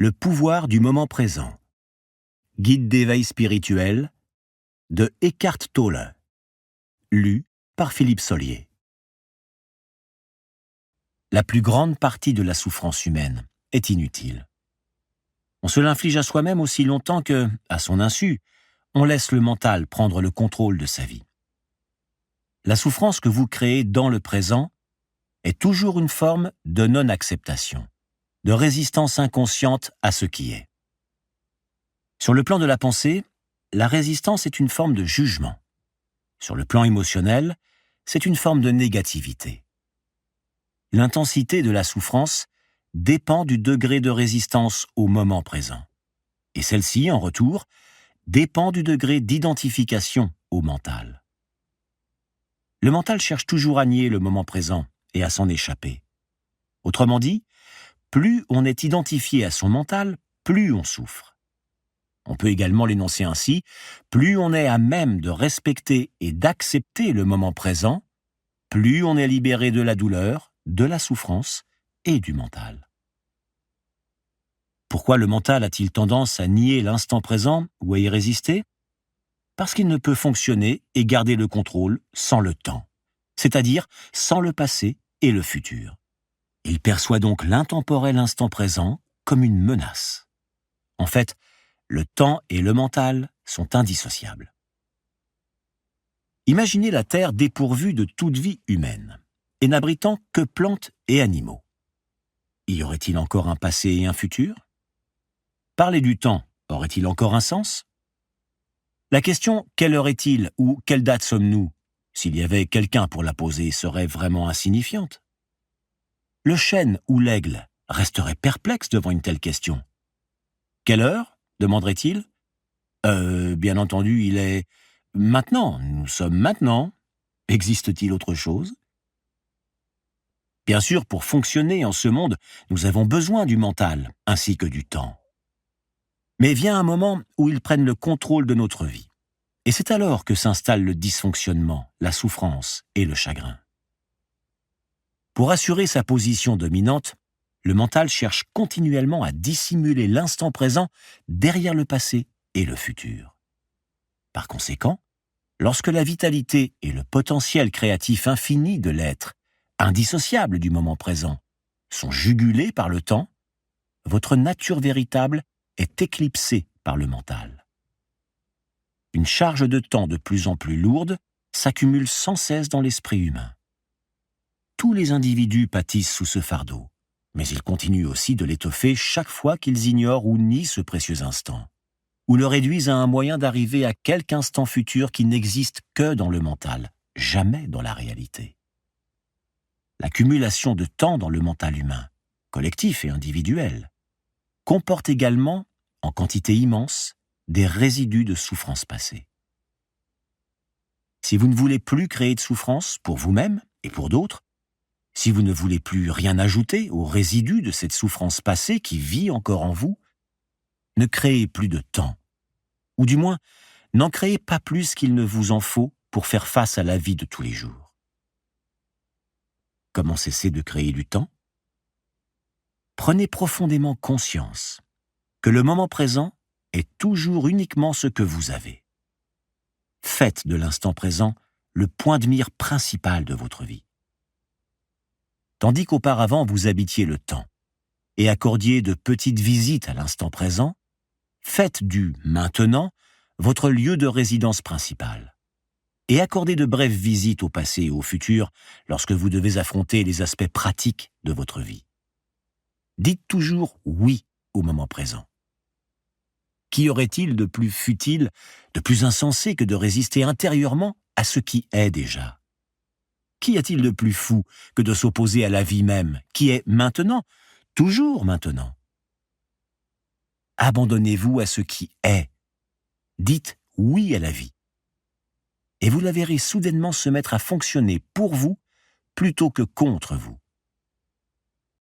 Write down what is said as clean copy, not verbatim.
Le pouvoir du moment présent. Guide d'éveil spirituel de Eckhart Tolle. Lu par Philippe Sollier. La plus grande partie de la souffrance humaine est inutile. On se l'inflige à soi-même aussi longtemps que, à son insu, on laisse le mental prendre le contrôle de sa vie. La souffrance que vous créez dans le présent est toujours une forme de non-acceptation, de résistance inconsciente à ce qui est. Sur le plan de la pensée, la résistance est une forme de jugement. Sur le plan émotionnel, c'est une forme de négativité. L'intensité de la souffrance dépend du degré de résistance au moment présent. Et celle-ci, en retour, dépend du degré d'identification au mental. Le mental cherche toujours à nier le moment présent et à s'en échapper. Autrement dit, plus on est identifié à son mental, plus on souffre. On peut également l'énoncer ainsi, plus on est à même de respecter et d'accepter le moment présent, plus on est libéré de la douleur, de la souffrance et du mental. Pourquoi le mental a-t-il tendance à nier l'instant présent ou à y résister ? Parce qu'il ne peut fonctionner et garder le contrôle sans le temps, c'est-à-dire sans le passé et le futur. Il perçoit donc l'intemporel instant présent comme une menace. En fait, le temps et le mental sont indissociables. Imaginez la Terre dépourvue de toute vie humaine et n'abritant que plantes et animaux. Y aurait-il encore un passé et un futur ? Parler du temps aurait-il encore un sens ? La question « quelle heure est-il » ou « quelle date sommes-nous » s'il y avait quelqu'un pour la poser serait vraiment insignifiante. Le chêne ou l'aigle resterait perplexe devant une telle question. « Quelle heure » demanderait-il. Bien entendu, il est « maintenant, nous sommes maintenant ». Existe-t-il autre chose ? Bien sûr, pour fonctionner en ce monde, nous avons besoin du mental, ainsi que du temps. Mais vient un moment où ils prennent le contrôle de notre vie. Et c'est alors que s'installe le dysfonctionnement, la souffrance et le chagrin. Pour assurer sa position dominante, le mental cherche continuellement à dissimuler l'instant présent derrière le passé et le futur. Par conséquent, lorsque la vitalité et le potentiel créatif infini de l'être, indissociable du moment présent, sont jugulés par le temps, votre nature véritable est éclipsée par le mental. Une charge de temps de plus en plus lourde s'accumule sans cesse dans l'esprit humain. Tous les individus pâtissent sous ce fardeau, mais ils continuent aussi de l'étoffer chaque fois qu'ils ignorent ou nient ce précieux instant, ou le réduisent à un moyen d'arriver à quelque instant futur qui n'existe que dans le mental, jamais dans la réalité. L'accumulation de temps dans le mental humain, collectif et individuel, comporte également, en quantité immense, des résidus de souffrance passée. Si vous ne voulez plus créer de souffrance pour vous-même et pour d'autres, si vous ne voulez plus rien ajouter aux résidus de cette souffrance passée qui vit encore en vous, ne créez plus de temps. Ou du moins, n'en créez pas plus qu'il ne vous en faut pour faire face à la vie de tous les jours. Comment cesser de créer du temps ? Prenez profondément conscience que le moment présent est toujours uniquement ce que vous avez. Faites de l'instant présent le point de mire principal de votre vie. Tandis qu'auparavant vous habitiez le temps et accordiez de petites visites à l'instant présent, faites du maintenant votre lieu de résidence principal et accordez de brèves visites au passé et au futur lorsque vous devez affronter les aspects pratiques de votre vie. Dites toujours oui au moment présent. Qu'y aurait-il de plus futile, de plus insensé que de résister intérieurement à ce qui est déjà ? Qu'y a-t-il de plus fou que de s'opposer à la vie même, qui est maintenant, toujours maintenant ? Abandonnez-vous à ce qui est. Dites oui à la vie. Et vous la verrez soudainement se mettre à fonctionner pour vous plutôt que contre vous.